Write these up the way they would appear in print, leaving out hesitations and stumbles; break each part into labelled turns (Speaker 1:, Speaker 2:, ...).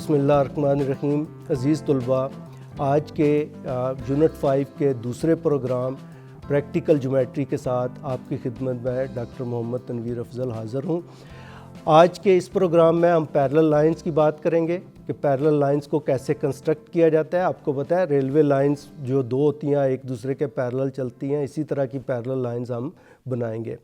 Speaker 1: बिस्मिल्लाहिर्रहमानिर्रहीम। अज़ीज़ तलबा, आज के यूनिट 5 के दूसरे प्रोग्राम प्रैक्टिकल ज्योमेट्री के साथ आपकी खिदमत में डॉक्टर मोहम्मद तनवीर अफजल हाज़िर हूँ। आज के इस प्रोग्राम में हम पैरेलल लाइंस की बात करेंगे कि पैरेलल लाइंस को कैसे कंस्ट्रक्ट किया जाता है। आपको पता है रेलवे लाइंस जो दो होती हैं एक दूसरे के पैरेलल चलती हैं, इसी तरह की पैरेलल लाइंस हम बनाएंगे।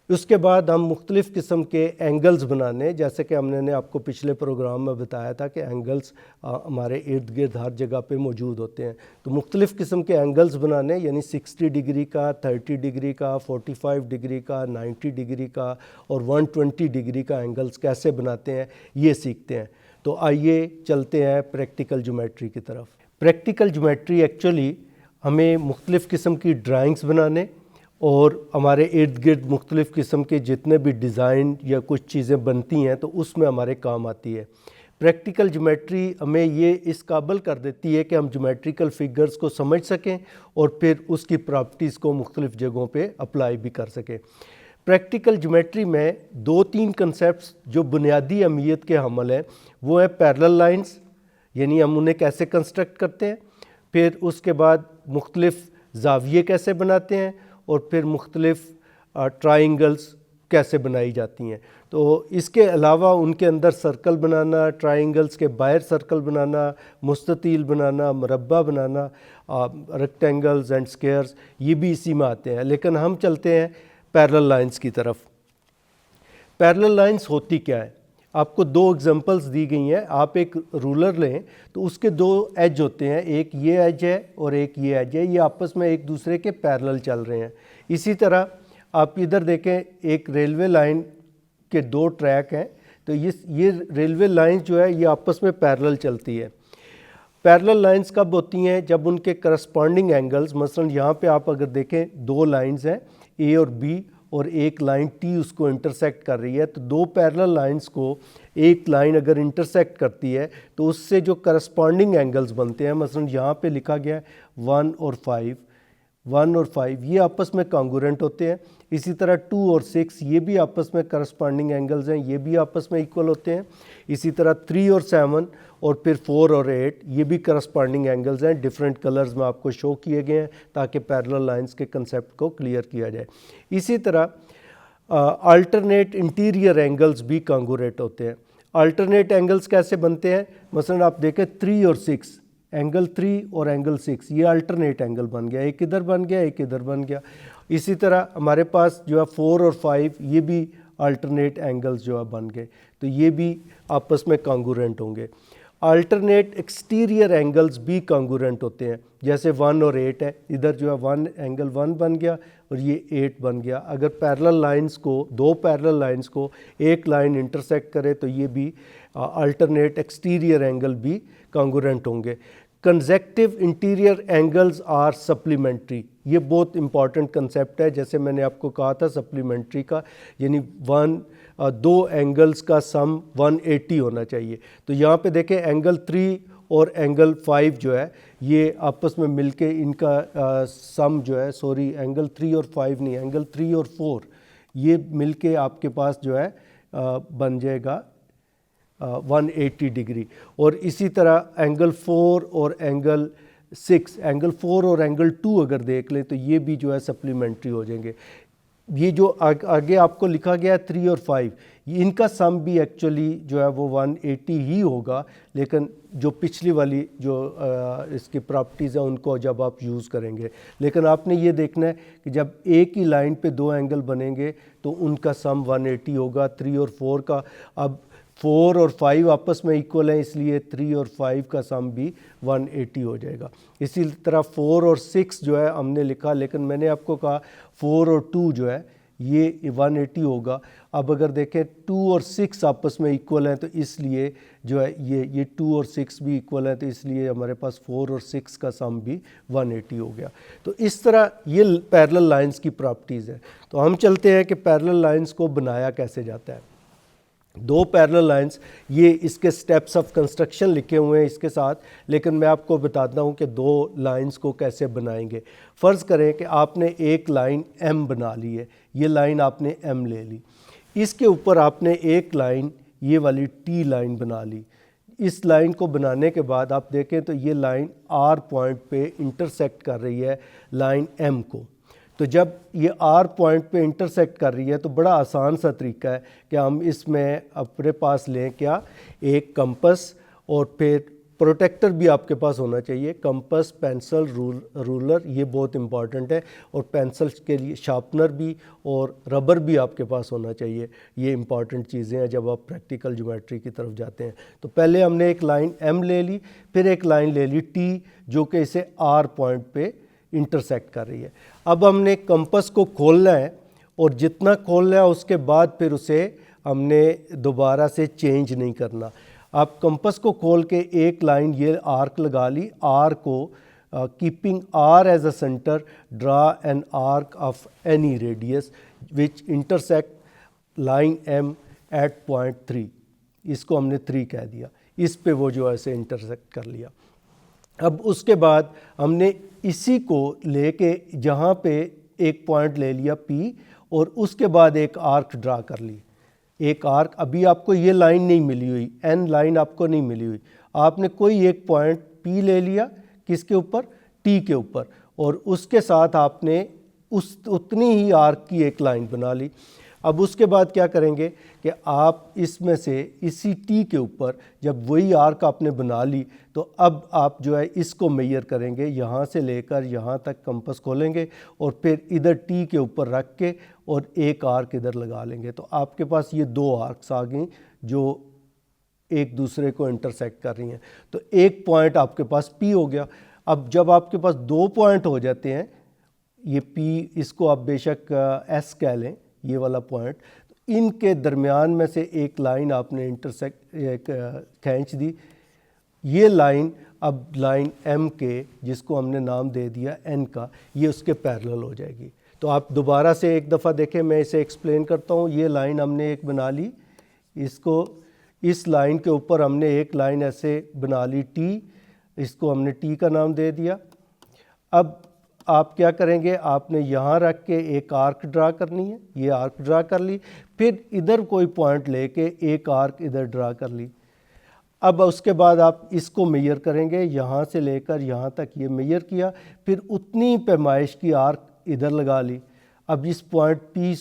Speaker 1: उसके बाद हम मुख्तलिफ़ किस्म के एंगल्स बनाने, जैसे कि हमने आपको पिछले प्रोग्राम में बताया था कि एंगल्स हमारे इर्द गिर्द हर जगह पे मौजूद होते हैं। तो मुख्तलिफ़ किस्म के एंगल्स बनाने, यानी 60 डिग्री का, 30 डिग्री का, 45 डिग्री का, 90 डिग्री का और 120 डिग्री का एंगल्स कैसे बनाते हैं ये सीखते हैं। तो आइए चलते हैं प्रैक्टिकल ज्योमेट्री की तरफ। प्रैक्टिकल ज्योमेट्री एक्चुअली हमें मुख्तलिफ़ किस्म की ड्राइंग्स बनाने और हमारे इर्द गिर्द मुख्तलिफ़ किस्म के जितने भी डिज़ाइन या कुछ चीज़ें बनती हैं तो उसमें हमारे काम आती है। प्रैक्टिकल ज्योमेट्री हमें ये इस काबिल कर देती है कि हम ज्योमेट्रिकल फिगर्स को समझ सकें और फिर उसकी प्रॉपर्टीज़ को मुख्तलिफ़ जगहों पे अप्लाई भी कर सकें। प्रैक्टिकल ज्योमेट्री में 2-3 कंसेप्ट्स जो बुनियादी अहमियत के हमल हैं वो है पैरेलल लाइंस, यानी हम उन्हें कैसे कंस्ट्रक्ट करते हैं, फिर उसके बाद मुख्तलिफ़ ज़ाविये कैसे बनाते हैं और फिर मुख्तलिफ़ ट्राइंगल्स कैसे बनाई जाती हैं। तो इसके अलावा उनके अंदर सर्कल बनाना, ट्राइंगल्स के बाहर सर्कल बनाना, मुस्ततील बनाना, मुरब्बा बनाना, रेक्टेंगल्स एंड स्क्वायर्स, ये भी इसी में आते हैं। लेकिन हम चलते हैं पैरेलल लाइंस की तरफ। पैरेलल लाइंस होती क्या है? आपको 2 एग्जांपल्स दी गई हैं। आप एक रूलर लें तो उसके 2 एज होते हैं, एक ये एज है और एक ये एज है, ये आपस में एक दूसरे के पैरेलल चल रहे हैं। इसी तरह आप इधर देखें, एक रेलवे लाइन के 2 ट्रैक हैं, तो ये रेलवे लाइन जो है ये आपस में पैरेलल चलती है। पैरेलल लाइंस कब होती हैं? जब उनके करस्पॉन्डिंग एंगल्स, मसलन यहाँ पे आप अगर देखें 2 लाइंस हैं ए और बी और एक लाइन टी उसको इंटरसेक्ट कर रही है, तो 2 पैरेलल लाइंस को एक लाइन अगर इंटरसेक्ट करती है तो उससे जो करस्पॉन्डिंग एंगल्स बनते हैं, मसलन यहाँ पे लिखा गया है 1 और 5, ये आपस में कॉन्ग्रुएंट होते हैं। इसी तरह 2 और 6 ये भी आपस में करस्पॉन्डिंग एंगल्स हैं, ये भी आपस में इक्वल होते हैं। इसी तरह 3 और 7 और फिर 4 और 8 ये भी करस्पॉन्डिंग एंगल्स हैं। डिफरेंट कलर्स में आपको शो किए गए हैं ताकि पैरेलल लाइंस के कंसेप्ट को क्लियर किया जाए। इसी तरह अल्टरनेट इंटीरियर एंगल्स भी कॉन्ग्रुएंट होते हैं। अल्टरनेट एंगल्स कैसे बनते हैं? मसलन आप देखें 3 और 6, एंगल 3 और एंगल 6 ये अल्टरनेट एंगल बन गया, एक इधर बन गया एक इधर बन गया। इसी तरह हमारे पास जो है 4 और 5 ये भी अल्टरनेट एंगल्स जो है बन गए, तो ये भी आपस में कॉन्ग्रुएंट होंगे। अल्टरनेट एक्सटीरियर एंगल्स भी कॉन्ग्रुएंट होते हैं, जैसे 1 और 8 है, इधर जो है 1 एंगल 1 बन गया और ये 8 बन गया। अगर पैरेलल लाइंस को, 2 पैरेलल लाइंस को एक लाइन इंटरसेक्ट करे तो ये भी अल्टरनेट एक्सटीरियर एंगल भी कॉन्ग्रुएंट होंगे। Consecutive interior angles are supplementary, ये बहुत इंपॉर्टेंट कंसेप्ट है। जैसे मैंने आपको कहा था सप्लीमेंट्री का, यानी 2 एंगल्स का सम 180 होना चाहिए। तो यहाँ पे देखें एंगल 3 और एंगल 5 जो है ये आपस में मिलके इनका सम जो है, सॉरी एंगल 3 और 5 नहीं, एंगल 3 और 4 ये मिलके आपके पास जो है बन जाएगा 180 डिग्री। और इसी तरह एंगल 4 और एंगल 6, एंगल 4 और एंगल 2 अगर देख लें तो ये भी जो है सप्लीमेंट्री हो जाएंगे। ये जो आगे आपको लिखा गया है 3 और 5, इनका सम भी एक्चुअली जो है वो 180 ही होगा, लेकिन जो पिछली वाली जो इसकी प्रॉपर्टीज़ हैं उनको जब आप यूज़ करेंगे। लेकिन आपने ये देखना है कि जब एक ही लाइन पे 2 एंगल बनेंगे तो उनका सम 180 होगा 3 और 4 का। अब 4 और 5 आपस में इक्वल हैं, इसलिए 3 और 5 का सम भी 180 हो जाएगा। इसी तरह 4 और 6 जो है हमने लिखा, लेकिन मैंने आपको कहा 4 और 2 जो है ये 180 होगा। अब अगर देखें 2 और 6 आपस में इक्वल हैं तो इसलिए जो है ये 2 और 6 भी इक्वल हैं, तो इसलिए हमारे पास 4 और 6 का सम भी 180 हो गया। तो इस तरह ये पैरेलल लाइंस की प्रॉपर्टीज़ है। तो हम चलते हैं कि पैरेलल लाइंस को बनाया कैसे जाता है। 2 पैरेलल लाइंस, ये इसके स्टेप्स ऑफ कंस्ट्रक्शन लिखे हुए हैं इसके साथ, लेकिन मैं आपको बताता हूँ कि 2 लाइंस को कैसे बनाएंगे। फ़र्ज़ करें कि आपने एक लाइन M बना ली है, ये लाइन आपने M ले ली, इसके ऊपर आपने एक लाइन ये वाली T लाइन बना ली, इस लाइन को बनाने के बाद आप देखें तो ये लाइन आर पॉइंट पे इंटरसेक्ट कर रही है लाइन एम को। तो जब ये आर पॉइंट पे इंटरसेक्ट कर रही है तो बड़ा आसान सा तरीका है कि हम इसमें अपने पास लें क्या, एक कंपस और फिर प्रोटेक्टर भी आपके पास होना चाहिए। कंपस, पेंसिल, रूलर ये बहुत इंपॉर्टेंट है, और पेंसिल के लिए शार्पनर भी और रबर भी आपके पास होना चाहिए। ये इंपॉर्टेंट चीज़ें हैं जब आप प्रैक्टिकल ज्योमेट्री की तरफ जाते हैं। तो पहले हमने एक लाइन एम ले ली, फिर एक लाइन ले ली टी जो कि इसे आर पॉइंट पे इंटरसेक्ट कर रही है। अब हमने कंपस को खोलना है, और जितना खोलना है उसके बाद फिर उसे हमने दोबारा से चेंज नहीं करना। आप कंपस को खोल के एक लाइन ये आर्क लगा ली, आर को keeping R as a centre draw an arc of any radius which intersect line M at point 3। इसको हमने 3 कह दिया, इस पे वो जो ऐसे इंटरसेक्ट कर लिया। अब उसके बाद हमने इसी को लेके जहाँ पे एक पॉइंट ले लिया P, और उसके बाद एक आर्क ड्रा कर ली। एक आर्क, अभी आपको ये लाइन नहीं मिली हुई, एन लाइन आपको नहीं मिली हुई, आपने कोई एक पॉइंट P ले लिया, किसके ऊपर, T के ऊपर, और उसके साथ आपने उतनी ही आर्क की एक लाइन बना ली। अब उसके बाद क्या करेंगे कि आप इसमें से इसी टी के ऊपर जब वही आर्क आपने बना ली, तो अब आप जो है इसको मेजर करेंगे, यहाँ से लेकर यहाँ तक कंपस खोलेंगे और फिर इधर टी के ऊपर रख के और एक आर्क इधर लगा लेंगे। तो आपके पास ये 2 आर्क्स आ गई जो एक दूसरे को इंटरसेक्ट कर रही हैं। तो एक पॉइंट आपके पास P हो गया। अब जब आपके पास 2 पॉइंट हो जाते हैं, ये P, इसको आप बेशक S कह लें, ये वाला पॉइंट, तो इनके दरमियान में से एक लाइन आपने इंटरसेक्ट खींच दी। ये लाइन अब लाइन M के, जिसको हमने नाम दे दिया N का, ये उसके पैरेलल हो जाएगी। तो आप दोबारा से एक दफ़ा देखें, मैं इसे एक्सप्लेन करता हूँ। ये लाइन हमने एक बना ली, इसको, इस लाइन के ऊपर हमने एक लाइन ऐसे बना ली T, इसको हमने T का नाम दे दिया। अब आप क्या करेंगे, आपने यहाँ रख के एक आर्क ड्रा करनी है, ये आर्क ड्रा कर ली, फिर इधर कोई पॉइंट लेके एक आर्क इधर ड्रा कर ली। अब उसके बाद आप इसको मेजर करेंगे, यहाँ से लेकर यहाँ तक ये मेजर किया, फिर उतनी पैमाइश की आर्क इधर लगा ली। अब इस पॉइंट P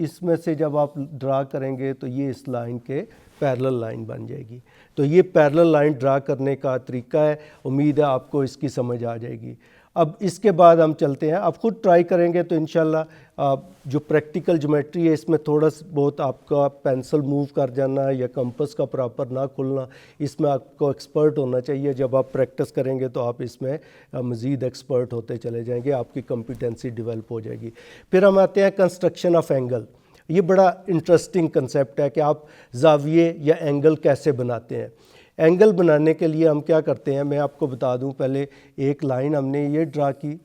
Speaker 1: इसमें से जब आप ड्रा करेंगे तो ये इस लाइन के पैरेलल लाइन बन जाएगी। तो ये पैरेलल लाइन ड्रा करने का तरीका है, उम्मीद है आपको इसकी समझ आ जाएगी। अब इसके बाद हम चलते हैं, आप खुद ट्राई करेंगे तो इंशाल्लाह जो प्रैक्टिकल ज्योमेट्री है इसमें थोड़ा बहुत आपका पेंसिल मूव कर जाना या कंपास का प्रॉपर ना खुलना, इसमें आपको एक्सपर्ट होना चाहिए। जब आप प्रैक्टिस करेंगे तो आप इसमें मज़ीद एक्सपर्ट होते चले जाएंगे, आपकी कॉम्पिटेंसी डेवलप हो जाएगी। फिर हम आते हैं कंस्ट्रक्शन ऑफ एंगल। ये बड़ा इंटरेस्टिंग कंसेप्ट है कि आप ज़ाविये या एंगल कैसे बनाते हैं। एंगल बनाने के लिए हम क्या करते हैं, मैं आपको बता दूं। पहले एक लाइन हमने ये ड्रा की।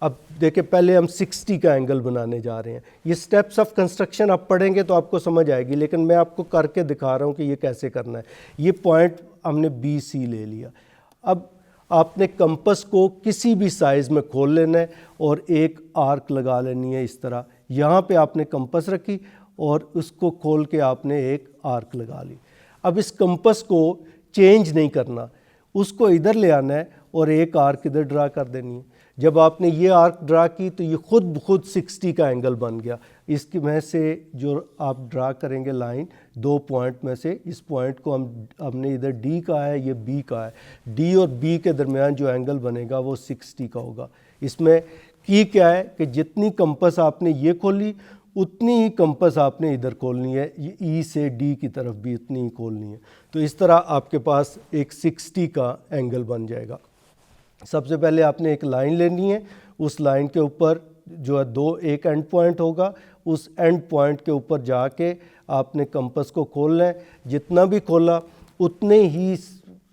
Speaker 1: अब देखिए, पहले हम 60 का एंगल बनाने जा रहे हैं। ये स्टेप्स ऑफ कंस्ट्रक्शन आप पढ़ेंगे तो आपको समझ आएगी, लेकिन मैं आपको करके दिखा रहा हूँ कि ये कैसे करना है। ये पॉइंट हमने BC ले लिया। अब आपने कंपास को किसी भी साइज़ में खोल लेना है और एक आर्क लगा लेनी है इस तरह। यहाँ पे आपने कंपास रखी और उसको खोल के आपने एक आर्क लगा ली। अब इस कंपास को चेंज नहीं करना, उसको इधर ले आना है और एक आर्क इधर ड्रा कर देनी है। जब आपने ये आर्क ड्रा की तो ये खुद 60 का एंगल बन गया। इसकी में से जो आप ड्रा करेंगे लाइन, 2 पॉइंट में से इस पॉइंट को हमने इधर D का है, ये B का है। D और B के दरमियान जो एंगल बनेगा वो 60 का होगा। इसमें की क्या है कि जितनी कंपास आपने ये खोली उतनी ही कंपास आपने इधर खोलनी है, ये E से D की तरफ भी उतनी ही खोलनी है। तो इस तरह आपके पास एक 60 का एंगल बन जाएगा। सबसे पहले आपने एक लाइन लेनी है, उस लाइन के ऊपर जो है एक एंड पॉइंट होगा, उस एंड पॉइंट के ऊपर जाके आपने कंपास को खोलना है। जितना भी खोला उतने ही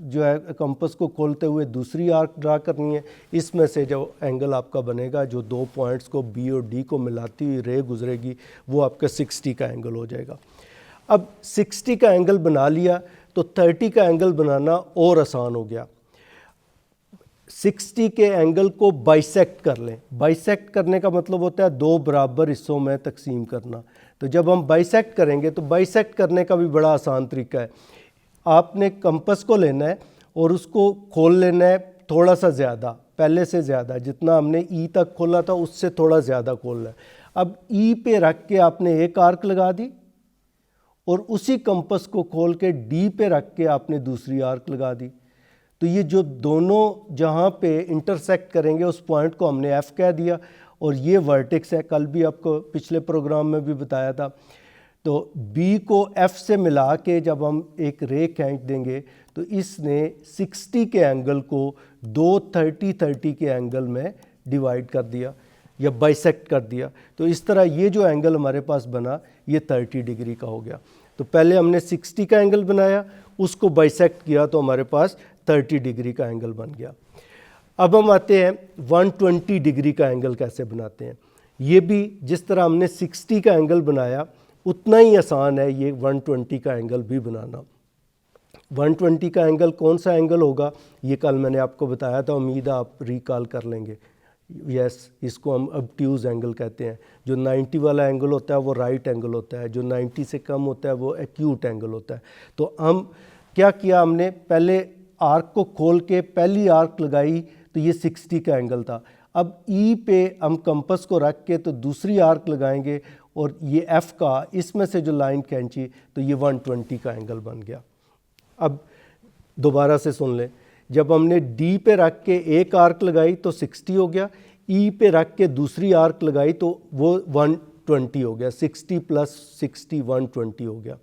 Speaker 1: जो है कंपास को खोलते हुए दूसरी आर्क ड्रा करनी है। इसमें से जो एंगल आपका बनेगा, जो 2 पॉइंट्स को B और D को मिलाती हुई रे गुजरेगी, वो आपका 60 का एंगल हो जाएगा। अब 60 का एंगल बना लिया तो 30 का एंगल बनाना और आसान हो गया। 60 के एंगल को बाइसेक्ट कर लें। बाइसेक्ट करने का मतलब होता है 2 बराबर हिस्सों में तकसीम करना। तो जब हम बाइसेक्ट करेंगे तो बाइसेक्ट करने का भी बड़ा आसान तरीका है। आपने कंपास को लेना है और उसको खोल लेना है थोड़ा सा ज़्यादा, पहले से ज़्यादा, जितना हमने ई तक खोला था उससे थोड़ा ज़्यादा खोलना है। अब ई पे रख के आपने एक आर्क लगा दी और उसी कंपास को खोल के डी पे रख के आपने दूसरी आर्क लगा दी। तो ये जो दोनों जहाँ पे इंटरसेक्ट करेंगे उस पॉइंट को हमने एफ कह दिया और ये वर्टेक्स है, कल भी आपको पिछले प्रोग्राम में भी बताया था। तो बी को एफ से मिला के जब हम एक रे खींच देंगे तो इसने 60 के एंगल को दो 30-30 के एंगल में डिवाइड कर दिया या बाइसेक्ट कर दिया। तो इस तरह ये जो एंगल हमारे पास बना ये 30 डिग्री का हो गया। तो पहले हमने 60 का एंगल बनाया, उसको बाइसेक्ट किया तो हमारे पास 30 डिग्री का एंगल बन गया। अब हम आते हैं 120 डिग्री का एंगल कैसे बनाते हैं। ये भी जिस तरह हमने 60 का एंगल बनाया उतना ही आसान है ये 120 का एंगल भी बनाना। 120 का एंगल कौन सा एंगल होगा ये कल मैंने आपको बताया था, उम्मीद है आप रिकॉल कर लेंगे। यस, इसको हम ऑब्ट्यूज एंगल कहते हैं। जो 90 वाला एंगल होता है वो राइट एंगल होता है, जो 90 से कम होता है वो एक्यूट एंगल होता है। तो हम क्या किया, हमने पहले आर्क को खोल के पहली आर्क लगाई तो ये 60 का एंगल था। अब ई पे हम कंपास को रख के तो दूसरी आर्क लगाएंगे और ये एफ का इसमें से जो लाइन खींची तो ये 120 का एंगल बन गया। अब दोबारा से सुन लें, जब हमने डी पे रख के एक आर्क लगाई तो 60 हो गया, ई पे रख के दूसरी आर्क लगाई तो वो 120 हो गया, 60 प्लस 60 120 हो गया।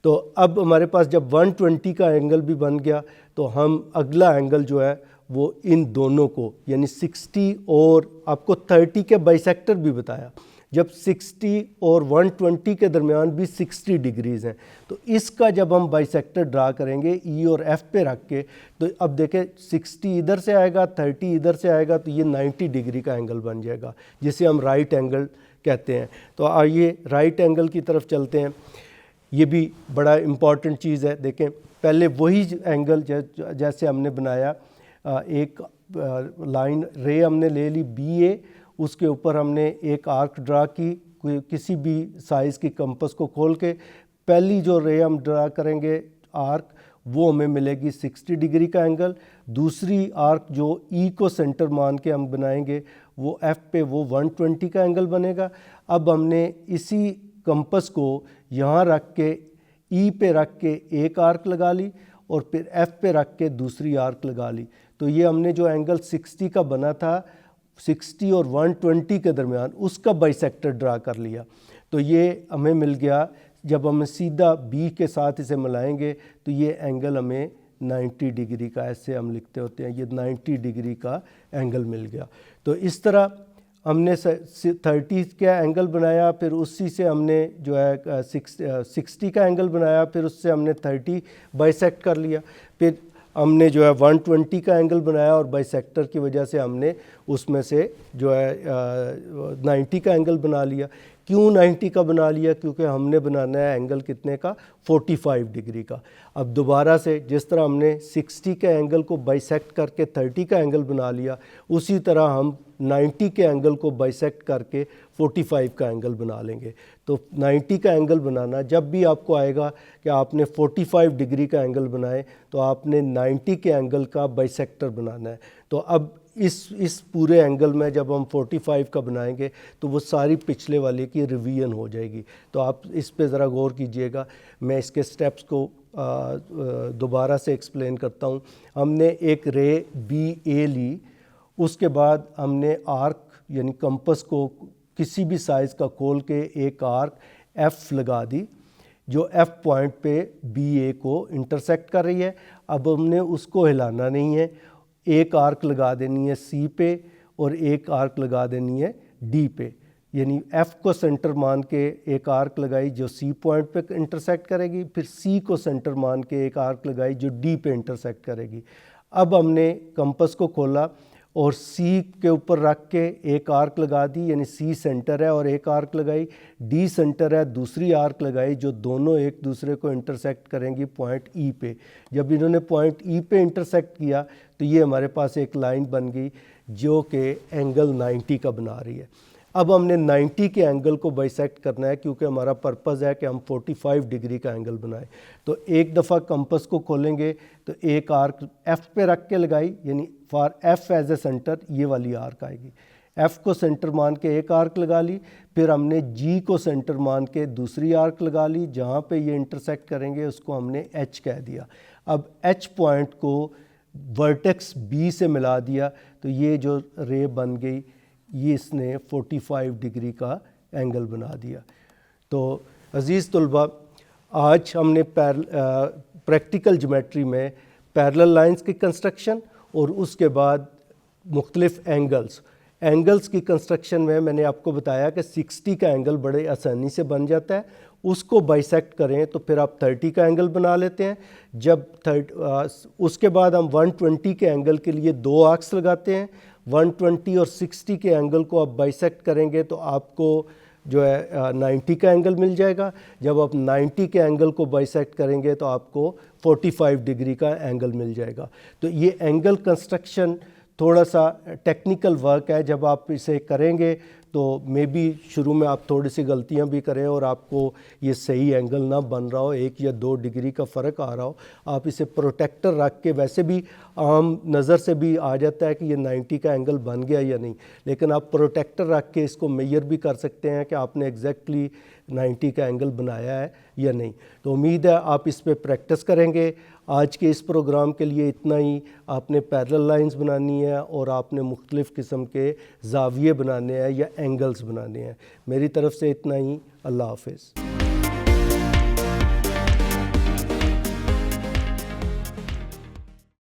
Speaker 1: तो अब हमारे पास जब 120 का एंगल भी बन गया तो हम अगला एंगल जो है वो इन दोनों को यानी 60 और आपको 30 के बाइसेक्टर भी बताया, जब 60 और 120 के दरमियान भी 60 डिग्रीज़ हैं। तो इसका जब हम बाइसेक्टर ड्रा करेंगे ई और एफ पे रख के तो अब देखें 60 इधर से आएगा 30 इधर से आएगा तो ये 90 डिग्री का एंगल बन जाएगा जिसे हम राइट एंगल कहते हैं। तो आइए राइट एंगल की तरफ चलते हैं। ये भी बड़ा इम्पॉर्टेंट चीज़ है। देखें पहले वही एंगल जैसे हमने बनाया, एक लाइन रे हमने ले ली बी ए, उसके ऊपर हमने एक आर्क ड्रा की किसी भी साइज़ की कंपास को खोल के। पहली जो रे हम ड्रा करेंगे आर्क वो हमें मिलेगी 60 डिग्री का एंगल। दूसरी आर्क जो ई को सेंटर मान के हम बनाएंगे वो एफ पे वो 120 का एंगल बनेगा। अब हमने इसी कंपास को यहाँ रख के ई पे रख के एक आर्क लगा ली और फिर एफ पे रख के दूसरी आर्क लगा ली। तो ये हमने जो एंगल 60 का बना था 60 और 120 के दरमियान उसका बाइसेक्टर ड्रा कर लिया। तो ये हमें मिल गया। जब हम सीधा बी के साथ इसे मिलाएंगे तो ये एंगल हमें 90 डिग्री का, ऐसे हम लिखते होते हैं, ये 90 डिग्री का एंगल मिल गया। तो इस तरह हमने 30 का एंगल बनाया, फिर उसी से हमने जो है 60 का एंगल बनाया, फिर उससे हमने 30 बाइसेक्ट कर लिया, फिर हमने जो है 120 का एंगल बनाया और बाइसेक्टर की वजह से हमने उसमें से जो है 90 का एंगल बना लिया। क्यों 90 का बना लिया? क्योंकि हमने बनाना है एंगल कितने का, 45 डिग्री का। अब दोबारा से जिस तरह हमने 60 के एंगल को बाइसेक्ट करके 30 का एंगल बना लिया, उसी तरह हम 90 के एंगल को बाइसेक्ट करके 45 का एंगल बना लेंगे। तो 90 का एंगल बनाना, जब भी आपको आएगा कि आपने 45 डिग्री का एंगल बनाए तो आपने 90 के एंगल का बाइसेक्टर बनाना है। तो अब इस पूरे एंगल में जब हम 45 का बनाएंगे तो वो सारी पिछले वाले की रिवीजन हो जाएगी। तो आप इस पे ज़रा गौर कीजिएगा। मैं इसके स्टेप्स को दोबारा से एक्सप्लेन करता हूँ। हमने एक रे बी ए ली, उसके बाद हमने आर्क यानी कंपास को किसी भी साइज़ का खोल के एक आर्क एफ लगा दी जो एफ पॉइंट पे बी ए को इंटरसेक्ट कर रही है। अब हमने उसको हिलाना नहीं है, एक आर्क लगा देनी है सी पे और एक आर्क लगा देनी है डी पे, यानी एफ को सेंटर मान के एक आर्क लगाई जो सी पॉइंट पे इंटरसेक्ट करेगी, फिर सी को सेंटर मान के एक आर्क लगाई जो डी पे इंटरसेक्ट करेगी। अब हमने कंपास को खोला और सी के ऊपर रख के एक आर्क लगा दी, यानी सी सेंटर है और एक आर्क लगाई, डी सेंटर है दूसरी आर्क लगाई, जो दोनों एक दूसरे को इंटरसेक्ट करेंगी पॉइंट ई पे। जब इन्होंने पॉइंट ई पे इंटरसेक्ट किया तो ये हमारे पास एक लाइन बन गई जो कि एंगल 90 का बना रही है। अब हमने 90 के एंगल को बाइसेक्ट करना है, क्योंकि हमारा पर्पज़ है कि हम 45 डिग्री का एंगल बनाएं। तो एक दफ़ा कंपस को खोलेंगे तो एक आर्क एफ़ पे रख के लगाई, यानी for F as a centre ये वाली आर्क आएगी। एफ़ को सेंटर मान के एक आर्क लगा ली, फिर हमने जी को सेंटर मान के दूसरी आर्क लगा ली, जहाँ पे ये इंटरसेक्ट करेंगे उसको हमने एच कह दिया। अब एच पॉइंट को वर्टेक्स बी से मिला दिया, तो ये जो रे बन गई ये इसने 45 डिग्री का एंगल बना दिया। तो अज़ीज़ तलबा, आज हमने प्रैक्टिकल ज्योमेट्री में पैरेलल लाइंस की कंस्ट्रक्शन और उसके बाद मुख्तलिफ एंगल्स की कंस्ट्रक्शन में मैंने आपको बताया कि 60 का एंगल बड़े आसानी से बन जाता है। उसको बाइसेक्ट करें तो फिर आप 30 का एंगल बना लेते हैं। जब उसके बाद हम 120 के एंगल के लिए 2 आर्क्स लगाते हैं। 120 और 60 के एंगल को आप बाइसेक्ट करेंगे तो आपको जो है 90 का एंगल मिल जाएगा। जब आप 90 के एंगल को बाइसेक्ट करेंगे तो आपको 45 डिग्री का एंगल मिल जाएगा। तो ये एंगल कंस्ट्रक्शन थोड़ा सा टेक्निकल वर्क है। जब आप इसे करेंगे तो मे बी शुरू में आप थोड़ी सी गलतियां भी करें और आपको ये सही एंगल ना बन रहा हो, 1 या 2 डिग्री का फ़र्क आ रहा हो। आप इसे प्रोटेक्टर रख के, वैसे भी आम नज़र से भी आ जाता है कि ये 90 का एंगल बन गया या नहीं, लेकिन आप प्रोटेक्टर रख के इसको मेजर भी कर सकते हैं कि आपने एग्जैक्टली 90 का एंगल बनाया है या नहीं। तो उम्मीद है आप इस पे प्रैक्टिस करेंगे। आज के इस प्रोग्राम के लिए इतना ही। आपने पैरेलल लाइंस बनानी है और आपने मुख्तलिफ़ किस्म के ज़ाविये बनाने हैं या एंगल्स बनाने हैं। मेरी तरफ से इतना ही। अल्लाह हाफ़िज़।